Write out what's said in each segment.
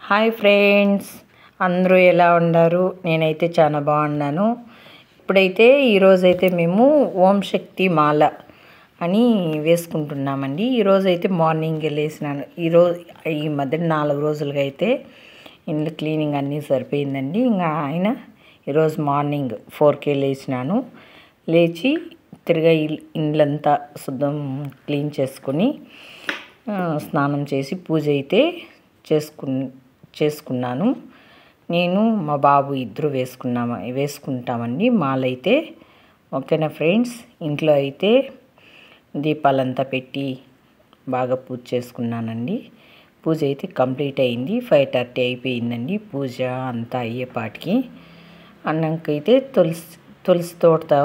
Hi friends, అందరూ ఎలా ఉన్నారు? నేనైతే చాలా బాగున్నాను. ఇప్పుడైతే ఈరోజైతే మేము ఓం శక్తి మాల అని వేసుకుంటున్నామండి. ఈరోజైతే మార్నింగ్ వెళ్ళేసినాను. ఈ మధ్య 4 రోజులుగా అయితే ఇంట్లో క్లీనింగ్ అన్నీ సరిపోయిందండి. ఇంకా ఈరోజు మార్నింగ్ 4కే లేచినాను. లేచి తిరిగా ఇల్లంతా శుద్ధం క్లీన్ చేసుకొని స్నానం చేసి పూజ అయితే చేసుకున్నాను. నేను మా బాబు ఇద్దరు వేసుకుంటామండి మాలైతే. ఓకేనా ఫ్రెండ్స్, ఇంట్లో అయితే దీపాలంతా పెట్టి బాగా పూజ చేసుకున్నానండి. పూజ అయితే కంప్లీట్ అయింది. 5:30 అయిపోయిందండి పూజ అంతా అయ్యేపాటికి. అన్నంకైతే తులసి తోటతో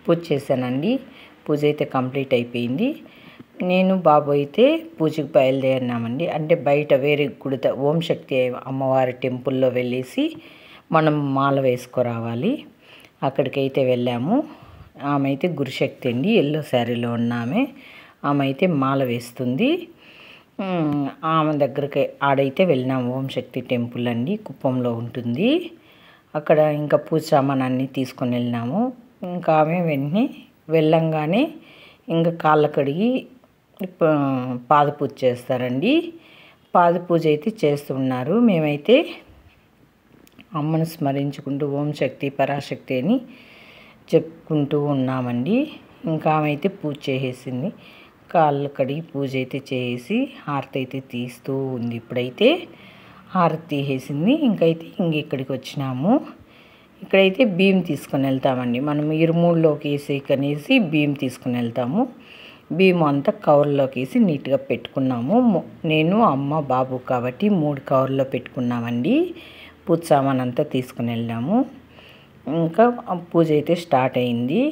పూజ చేశానండి. పూజ అయితే కంప్లీట్ అయిపోయింది. నేను బాబు అయితే పూజకు బయలుదేరినామండి. అంటే బయట వేరే గుడి ఓం శక్తి అమ్మవారి టెంపుల్లో వెళ్ళేసి మనం మాల వేసుకురావాలి. అక్కడికైతే వెళ్ళాము. ఆమె అయితే గురుశక్తి అండి, ఎల్లో శారీలో ఉన్న ఆమె అయితే మాల వేస్తుంది. ఆమె దగ్గరికి ఆడైతే వెళ్ళినాము. ఓం శక్తి టెంపుల్ అండి, కుప్పంలో ఉంటుంది. అక్కడ ఇంకా పూజ సామాన్ అన్నీ తీసుకొని వెళ్ళినాము. ఇంకా ఆమె వెంటనే వెళ్ళంగానే ఇంకా కాళ్ళ కడిగి పాద పూజ చేస్తారండి. పాద పూజ అయితే చేస్తున్నారు. మేమైతే అమ్మను స్మరించుకుంటూ ఓం శక్తి పరాశక్తి అని చెప్పుకుంటూ ఉన్నామండి. ఇంకా ఆమె అయితే పూజ చేసేసింది. కాళ్ళు కడిగి పూజ అయితే చేసి హారతి అయితే తీస్తూ ఉంది. ఇప్పుడైతే హారతి తీసేసింది. ఇక్కడికి వచ్చినాము. ఇక్కడైతే బియ్యం తీసుకొని వెళ్తామండి. మనం ఇరుమూడులోకి వేసేకనేసి బియ్యం తీసుకొని వెళ్తాము. బియ్యం అంతా కవర్లోకి వేసి నీట్గా పెట్టుకున్నాము. నేను అమ్మ బాబు కాబట్టి 3 కవర్లో పెట్టుకున్నామండి. పూజ సామాన్ అంతా తీసుకుని వెళ్ళాము. ఇంకా పూజ అయితే స్టార్ట్ అయింది.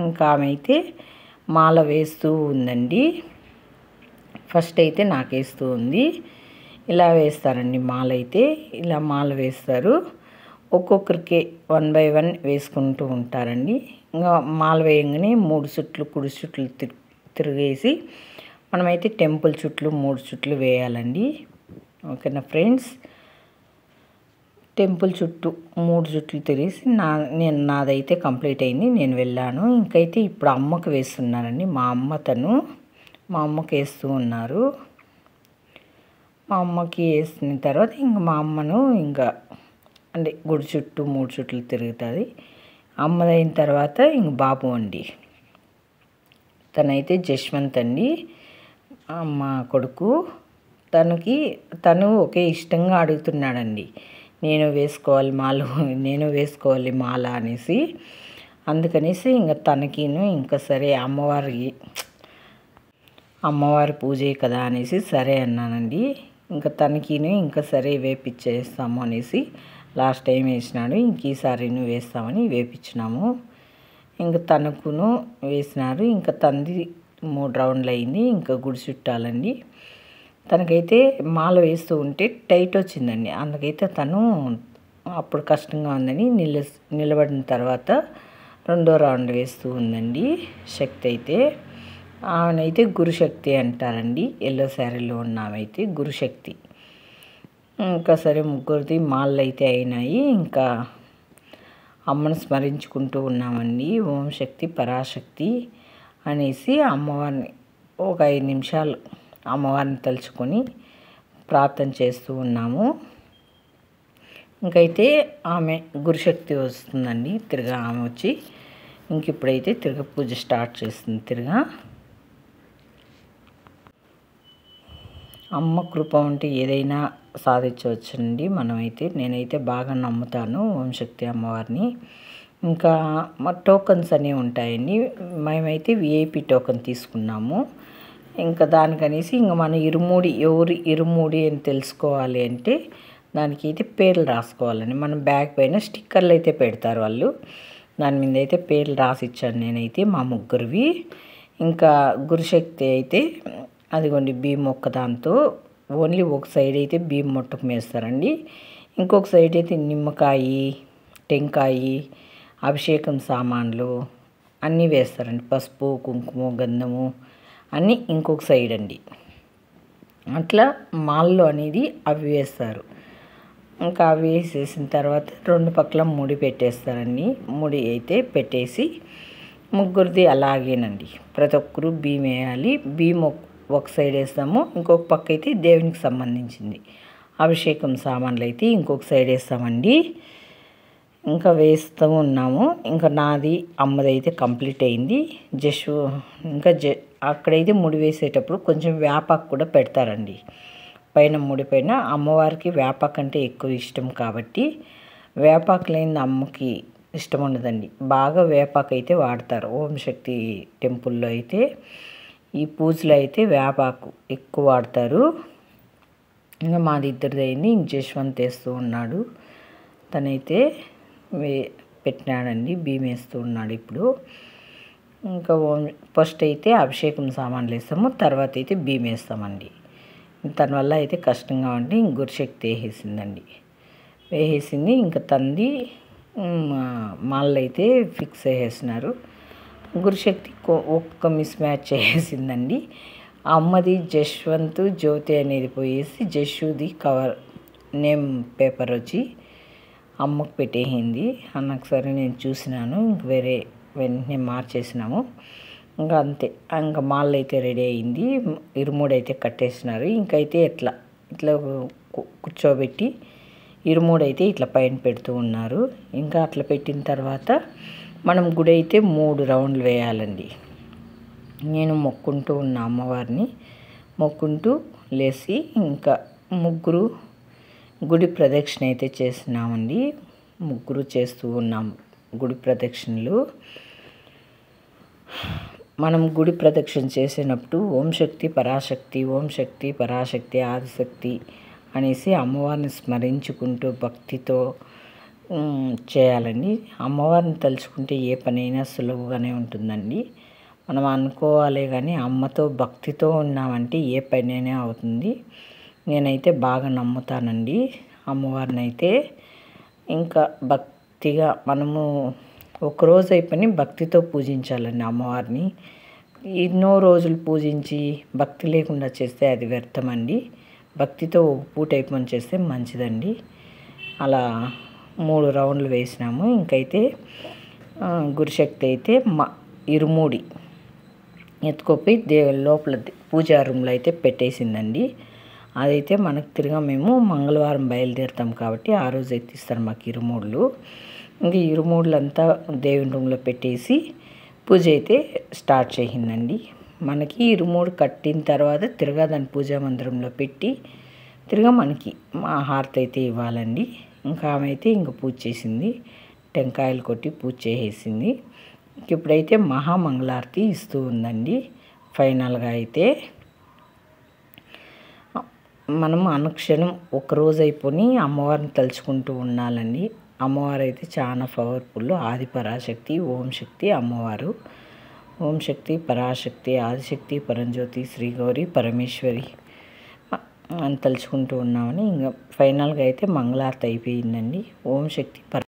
ఇంకా ఆమె అయితే మాల వేస్తూ ఉందండి. ఫస్ట్ అయితే నాకు వేస్తూ ఉంది. ఇలా వేస్తారండి మాల అయితే. ఇలా మాల వేస్తారు. ఒక్కొక్కరికి 1 by 1 వేసుకుంటూ ఉంటారండి. ఇంకా మాల వేయంగానే 3 చుట్లు కుడి చుట్లు తిరిగేసి మనమైతే టెంపుల్ చుట్లు 3 చుట్లు వేయాలండి. ఓకేనా ఫ్రెండ్స్, టెంపుల్ చుట్టూ 3 చుట్లు తిరిగేసి నాదైతే కంప్లీట్ అయింది. నేను వెళ్ళాను. ఇంకైతే ఇప్పుడు అమ్మకు వేస్తున్నారండి. మా అమ్మకి వేస్తూ ఉన్నారు. మా అమ్మకి వేసిన తర్వాత ఇంకా మా అమ్మను అంటే గుడి చుట్టూ 3 చుట్లు తిరుగుతుంది. అమ్మదైన తర్వాత ఇంక బాబు అండి, తనైతే జశ్వంత్ అండి, మా కొడుకు. తను ఒకే ఇష్టంగా అడుగుతున్నాడండి, నేను వేసుకోవాలి మాల అనేసి. అందుకనేసి ఇంకా తనకిను ఇంకా సరే అమ్మవారి పూజే కదా అనేసి సరే అన్నానండి. ఇంకా తనకిను ఇంకా సరే వేపిచ్చేస్తాము అనేసి లాస్ట్ టైం వేసినాడు. ఇంక ఈసారి వేస్తామని వేపించినాము. ఇంకా తనకును వేసినారు. ఇంకా తంది 3 రౌండ్లు అయింది. ఇంకా గుడి చుట్టాలండి. తనకైతే మాల వేస్తూ ఉంటే టైట్ వచ్చిందండి. అందుకైతే తను అప్పుడు కష్టంగా ఉందని నిలబడిన తర్వాత 2వ రౌండ్ వేస్తూ ఉందండి. శక్తి అయితే ఆమెనైతే గురుశక్తి అంటారండి. ఎల్లో శారీలో ఉన్న ఆమె అయితే గురుశక్తి. ఇంకా సరే ముగ్గురిది మాలలు అయితే అయినాయి. ఇంకా అమ్మను స్మరించుకుంటూ ఉన్నామండి. ఓం శక్తి పరాశక్తి అనేసి అమ్మవారిని ఒక 5 నిమిషాలు అమ్మవారిని తలుచుకొని ప్రార్థన చేస్తూ ఉన్నాము. ఇంకైతే ఆమె గురుశక్తి వస్తుందండి. తిరగా ఆమె వచ్చి ఇప్పుడైతే తిరగ పూజ స్టార్ట్ చేస్తుంది. తిరగా అమ్మ కృప ఉంటే ఏదైనా సాధించవచ్చండి. నేనైతే బాగా నమ్ముతాను ఓం శక్తి అమ్మవారిని. ఇంకా మా టోకన్స్ అనేవి ఉంటాయండి. మేమైతే విఐపి టోకెన్ తీసుకున్నాము. ఇంకా దానికనేసి ఇంకా మన ఎవరు ఇరుమూడి అని తెలుసుకోవాలి అంటే దానికైతే పేర్లు రాసుకోవాలండి. మనం బ్యాగ్ పైన స్టిక్కర్లు అయితే పెడతారు వాళ్ళు. దాని మీద అయితే పేర్లు రాసిచ్చాను నేనైతే మా ముగ్గురివి. ఇంకా గురుశక్తి అయితే అదిగోండి బియ్యం దాంతో ఓన్లీ ఒక సైడ్ అయితే బియ్యం మొట్టకు వేస్తారండి. ఇంకొక సైడ్ అయితే నిమ్మకాయ, టెంకాయ, అభిషేకం సామాన్లు అన్నీ వేస్తారండి. పసుపు, కుంకుమ, గంధము అన్నీ ఇంకొక సైడ్ అండి. అట్లా మాల్లో అనేది అవి వేస్తారు. ఇంకా అవి వేసేసిన తర్వాత 2 పక్కల ముడి పెట్టేస్తారండి. ముడి అయితే పెట్టేసి ముగ్గురిది అలాగేనండి. ప్రతి ఒక్కరు బియ్యం వేయాలి. బియ్యం ఒక సైడ్ వేస్తాము, ఇంకొక పక్క అయితే దేవునికి సంబంధించింది అభిషేకం సామాన్లు అయితే ఇంకొక సైడ్ వేస్తామండి. ఇంకా వేస్తూ ఉన్నాము. ఇంకా నాది అమ్మది అయితే కంప్లీట్ అయింది. ఇంకా అక్కడైతే ముడి వేసేటప్పుడు కొంచెం వేపాకు కూడా పెడతారండి. పైన ముడి పైన అమ్మవారికి వేపాకు అంటే ఎక్కువ ఇష్టం కాబట్టి వేపాకు లేని అమ్మకి ఇష్టం ఉండదండి. బాగా వేపాకు అయితే వాడతారు. ఓం శక్తి టెంపుల్లో అయితే ఈ పూజలో అయితే వేపాకు ఎక్కువ వాడతారు. ఇంకా మాది ఇద్దరిది అయింది. ఇంక జశ్వంత్ వేస్తూ ఉన్నాడు. తనైతే పెట్టినాడండి, బియ్యం వేస్తూ ఉన్నాడు ఇప్పుడు. ఇంకా ఫస్ట్ అయితే అభిషేకం సామాన్లు వేస్తాము, తర్వాత అయితే బియ్యం వేస్తామండి. దానివల్ల అయితే కష్టంగా ఉండి ఇంక గురుశక్తి వేసేసిందండి. వేసేసింది. ఇంకా తంది మాల్లో అయితే ఫిక్స్ చేసేసినారు. గురుశక్తి ఒక్క మిస్ మ్యాచ్ చేసిందండి. అమ్మది జశ్వంత్ జ్యోతి అనేది పోయేసి జస్సుది కవర్ నేమ్ పేపర్ వచ్చి అమ్మకు పెట్టేసింది. అన్నకు సరే నేను చూసినాను, ఇంక వేరే వెంటనే మార్చేసినాము. ఇంకా అంతే. ఇంకా మాల్లో అయితే రెడీ అయింది. ఇరుముడు అయితే కట్టేసినారు. ఇంకైతే ఇట్లా కూర్చోబెట్టి ఇరుముడు అయితే ఇట్లా పైన పెడుతూ ఉన్నారు. ఇంకా అట్లా పెట్టిన తర్వాత మనం గుడి అయితే 3 రౌండ్లు వేయాలండి. నేను మొక్కుంటూ ఉన్న అమ్మవారిని మొక్కుంటూ లేచి ఇంకా ముగ్గురు గుడి ప్రదక్షిణ అయితే చేస్తున్నామండి. ముగ్గురు చేస్తూ ఉన్నాం గుడి ప్రదక్షిణలు. మనం గుడి ప్రదక్షిణ చేసినప్పుడు ఓం శక్తి పరాశక్తి, ఓం శక్తి పరాశక్తి, ఆదిశక్తి అనేసి అమ్మవారిని స్మరించుకుంటూ భక్తితో చేయాలండి. అమ్మవారిని తలుచుకుంటే ఏ పనైనా సులువుగానే ఉంటుందండి. మనం అనుకోవాలి కానీ అమ్మతో భక్తితో ఉన్నామంటే ఏ పనైనా అవుతుంది. నేనైతే బాగా నమ్ముతానండి అమ్మవారిని అయితే. ఇంకా భక్తిగా మనము ఒకరోజు అయిపోయి భక్తితో పూజించాలండి అమ్మవారిని. ఎన్నో రోజులు పూజించి భక్తి లేకుండా చేస్తే అది వ్యర్థమండి. భక్తితో ఒక పూట అయిపోయి చేస్తే మంచిదండి. అలా 3 రౌండ్లు వేసినాము. ఇంకైతే గురుశక్తి అయితే ఇరుముడి ఎత్తుకోపోయి లోపల పూజా రూమ్లో అయితే పెట్టేసిందండి. అదైతే మనకు తిరిగా మేము మంగళవారం బయలుదేరుతాం కాబట్టి ఆ రోజు ఎత్తిస్తారు మాకు ఇరుమూడులు. ఇంకా ఇరుమూడులంతా దేవుని రూమ్లో పెట్టేసి పూజ అయితే స్టార్ట్ చేసిందండి. మనకి ఇరుమూడు కట్టిన తర్వాత తిరగా దాన్ని పూజా మందిరంలో పెట్టి తిరగా మనకి హారతి అయితే ఇవ్వాలండి. ఇంకా ఆమె అయితే ఇంకా పూజ చేసింది, టెంకాయలు కొట్టి పూజ చేసేసింది. ఇప్పుడైతే మహామంగళారతి ఇస్తూ ఉందండి. ఫైనల్గా అయితే మనం అనుక్షణం ఒకరోజు అయిపోయి అమ్మవారిని తలుచుకుంటూ ఉండాలండి. అమ్మవారు అయితే చాలా పవర్ఫుల్. ఆది పరాశక్తి, ఓం శక్తి అమ్మవారు. ఓం శక్తి పరాశక్తి, ఆదిశక్తి, పరంజ్యోతి, శ్రీ గౌరి పరమేశ్వరి అని తలుచుకుంటూ ఉన్నామని ఇంకా ఫైనల్గా అయితే మంగళారతి అయిపోయిందండి. ఓం శక్తి